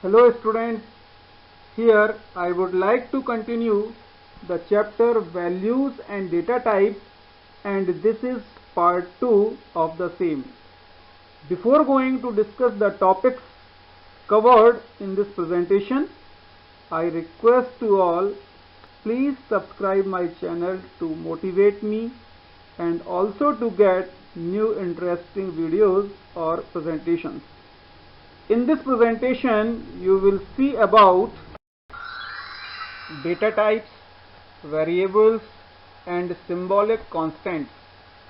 Hello students, here I would like to continue the chapter values and data types, and this is part 2 of the same. Before going to discuss the topics covered in this presentation, I request to all, please subscribe my channel to motivate me and also to get new interesting videos or presentations. In this presentation, you will see about data types, variables, and symbolic constants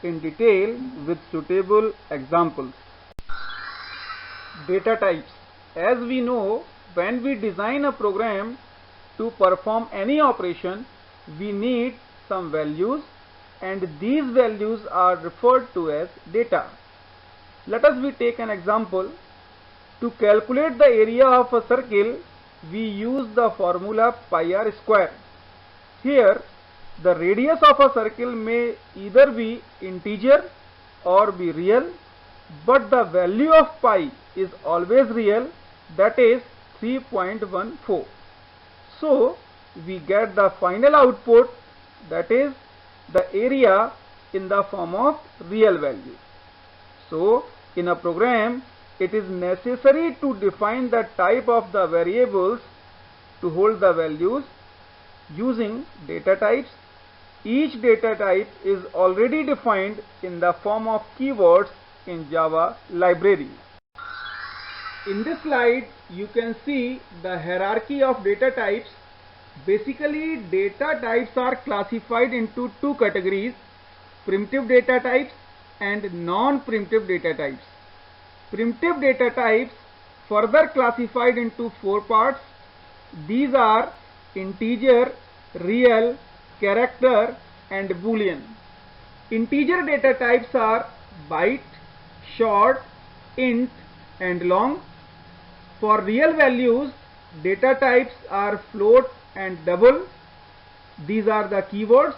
in detail with suitable examples. Data types. As we know, when we design a program to perform any operation, we need some values, and these values are referred to as data. Let us take an example. To calculate the area of a circle, we use the formula pi r square. Here, the radius of a circle may either be integer or be real, but the value of pi is always real, that is 3.14. So, we get the final output, that is the area, in the form of real value. So, in a program, it is necessary to define the type of the variables to hold the values using data types. Each data type is already defined in the form of keywords in Java library. In this slide, you can see the hierarchy of data types. Basically, data types are classified into two categories: primitive data types and non-primitive data types. Primitive data types further classified into four parts. These are integer, real, character, and boolean. Integer data types are byte, short, int, and long. For real values, data types are float and double. These are the keywords.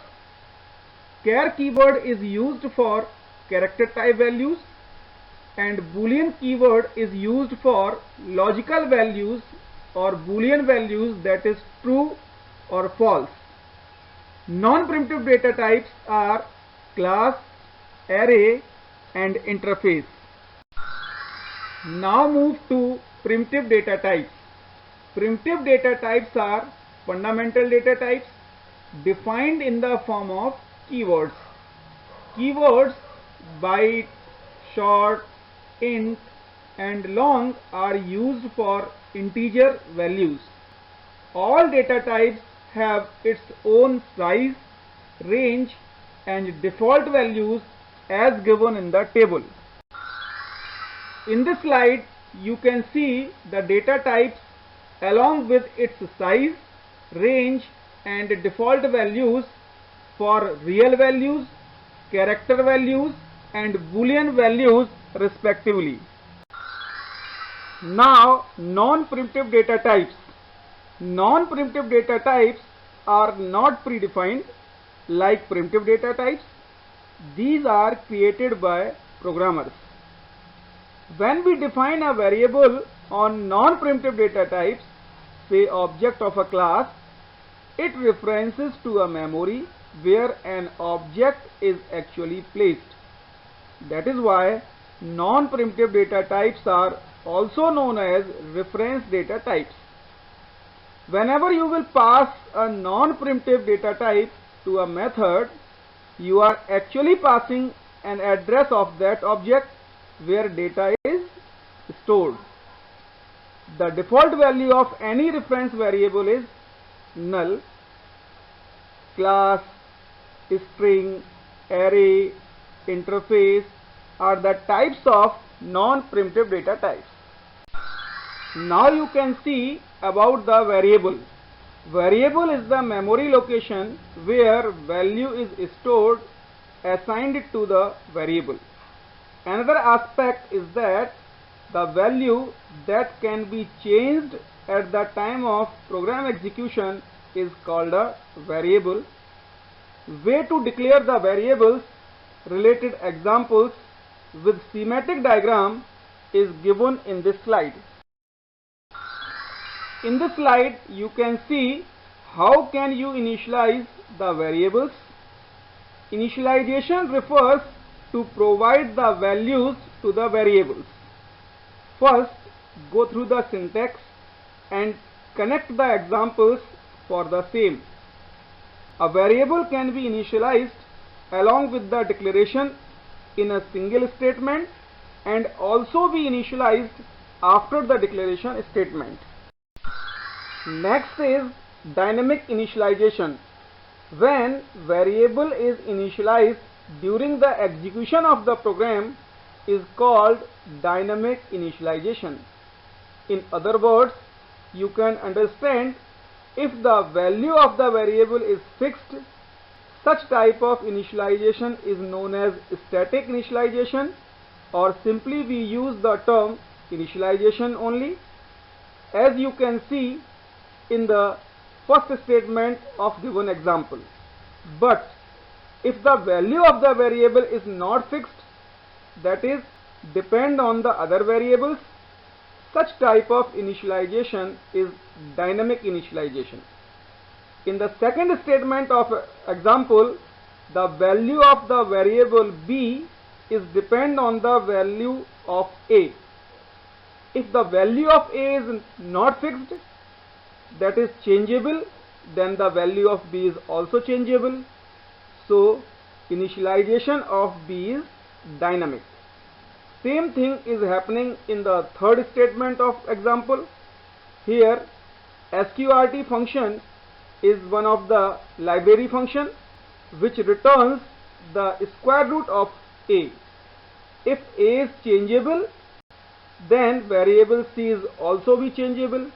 Char keyword is used for character type values, and boolean keyword is used for logical values or boolean values, that is true or false. Non-primitive data types are class, array, and interface. Now move to primitive data types. Primitive data types are fundamental data types defined in the form of keywords. Keywords byte, short, int, and long are used for integer values. All data types have its own size, range, and default values as given in the table. In this slide, you can see the data types along with its size, range, and default values for real values, character values, and boolean values respectively. Now, non-primitive data types. Non-primitive data types are not predefined like primitive data types. These are created by programmers. When we define a variable on non-primitive data types, say object of a class, it references to a memory where an object is actually placed. That is why non-primitive data types are also known as reference data types. Whenever you will pass a non-primitive data type to a method, you are actually passing an address of that object where data is stored. The default value of any reference variable is null. Class, string, array, interface are the types of non-primitive data types. Now you can see about the variable. Variable is the memory location where value is stored assigned to the variable. Another aspect is that the value that can be changed at the time of program execution is called a variable. Way to declare the variables, related examples with schematic diagram is given in this slide. In this slide, you can see how can you initialize the variables. Initialization refers to provide the values to the variables. First, go through the syntax and connect the examples for the same. A variable can be initialized along with the declaration in a single statement and also be initialized after the declaration statement. Next is dynamic initialization. When variable is initialized during the execution of the program is called dynamic initialization. In other words, you can understand if the value of the variable is fixed, such type of initialization is known as static initialization, or simply we use the term initialization only, as you can see in the first statement of given example. But if the value of the variable is not fixed, that is depend on the other variables, such type of initialization is dynamic initialization. In the second statement of example, the value of the variable b is depend on the value of a. If the value of a is not fixed, that is changeable, then the value of b is also changeable. So initialization of b is dynamic. Same thing is happening in the third statement of example. Here sqrt function is one of the library function which returns the square root of a. If a is changeable, then variable c is also be changeable,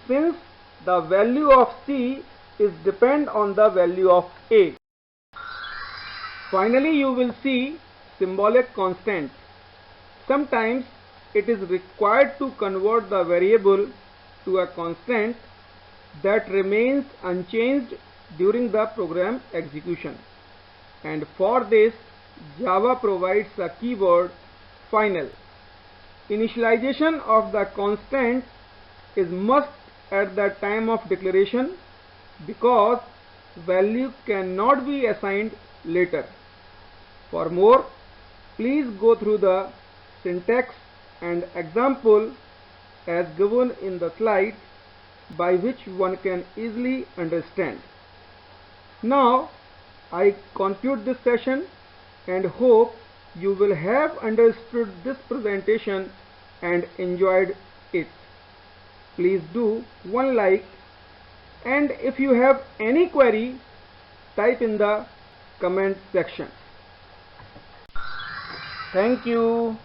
since the value of c is depend on the value of a. Finally, you will see symbolic constant. Sometimes it is required to convert the variable to a constant that remains unchanged during the program execution, and for this Java provides a keyword final. Initialization of the constant is must at the time of declaration because value cannot be assigned later. For more, please go through the syntax and example as given in the slide, by which one can easily understand. Now I conclude this session and hope you will have understood this presentation and enjoyed it. Please do one like, and if you have any query, type in the comment section. Thank you.